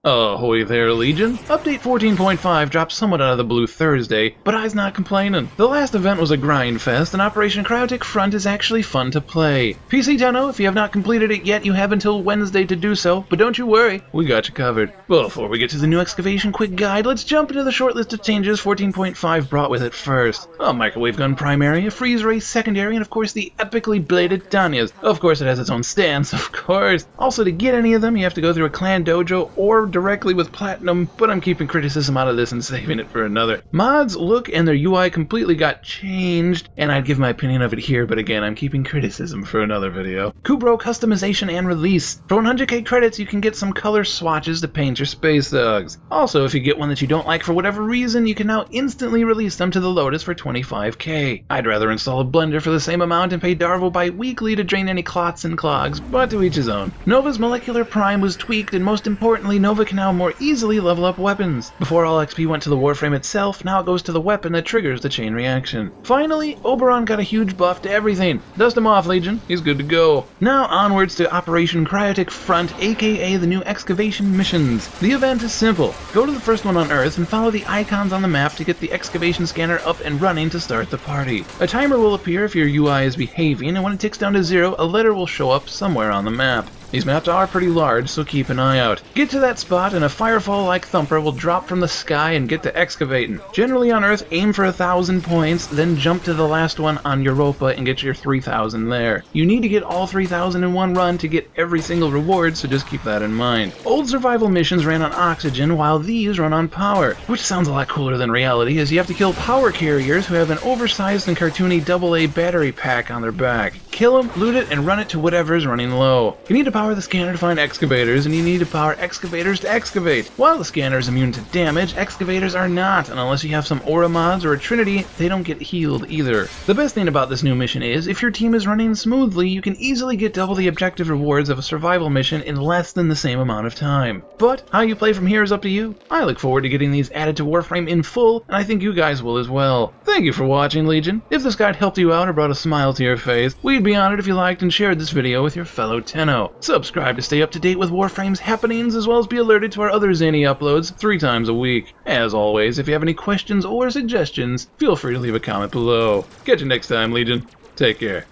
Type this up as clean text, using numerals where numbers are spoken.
Ahoy there, Legion. Update 14.5 dropped somewhat out of the blue Thursday, but I's not complaining. The last event was a grind fest, and Operation Cryotic Front is actually fun to play. PC Tenno, if you have not completed it yet, you have until Wednesday to do so, but don't you worry, we got you covered. Before we get to the new excavation quick guide, let's jump into the short list of changes 14.5 brought with it first. A microwave gun primary, a freeze ray secondary, and of course the epically bladed Tanyas. Of course it has its own stance, of course. Also, to get any of them, you have to go through a clan dojo or directly with platinum, but I'm keeping criticism out of this and saving it for another. Mods, look, and their UI completely got changed, and I'd give my opinion of it here, but again, I'm keeping criticism for another video. Kubrow Color-stimization and release. For 100k credits, you can get some color swatches to paint your space dogs. Also, if you get one that you don't like for whatever reason, you can now instantly release them to the Lotus for 25k. I'd rather install a blender for the same amount and pay Darvo bi-weekly to drain any clots and clogs, but to each his own. Nova's molecular prime was tweaked, and most importantly, Nova can now more easily level up weapons. Before all XP went to the Warframe itself, now it goes to the weapon that triggers the chain reaction. Finally, Oberon got a huge buff to everything. Dust him off, Legion. He's good to go. Now onwards to Operation Cryotic Front, aka the new Excavation Missions. The event is simple. Go to the first one on Earth and follow the icons on the map to get the excavation scanner up and running to start the party. A timer will appear if your UI is behaving, and when it ticks down to 0, a letter will show up somewhere on the map. These maps are pretty large, so keep an eye out. Get to that spot and a firefall-like thumper will drop from the sky and get to excavating. Generally on Earth, aim for 1,000 points, then jump to the last one on Europa and get your 3,000 there. You need to get all 3,000 in one run to get every single reward, so just keep that in mind. Old survival missions ran on oxygen, while these run on power, which sounds a lot cooler than reality, as you have to kill power carriers who have an oversized and cartoony AA battery pack on their back. Kill them, loot it, and run it to whatever's running low. You need to power the scanner to find excavators, and you need to power excavators to excavate. While the scanner is immune to damage, excavators are not, and unless you have some aura mods or a trinity, they don't get healed either. The best thing about this new mission is, if your team is running smoothly, you can easily get double the objective rewards of a survival mission in less than the same amount of time. But how you play from here is up to you. I look forward to getting these added to Warframe in full, and I think you guys will as well. Thank you for watching, Legion. If this guide helped you out or brought a smile to your face, we'd be honored if you liked and shared this video with your fellow Tenno. Subscribe to stay up to date with Warframe's happenings, as well as be alerted to our other zany uploads 3 times a week. As always, if you have any questions or suggestions, feel free to leave a comment below. Catch you next time, Legion. Take care.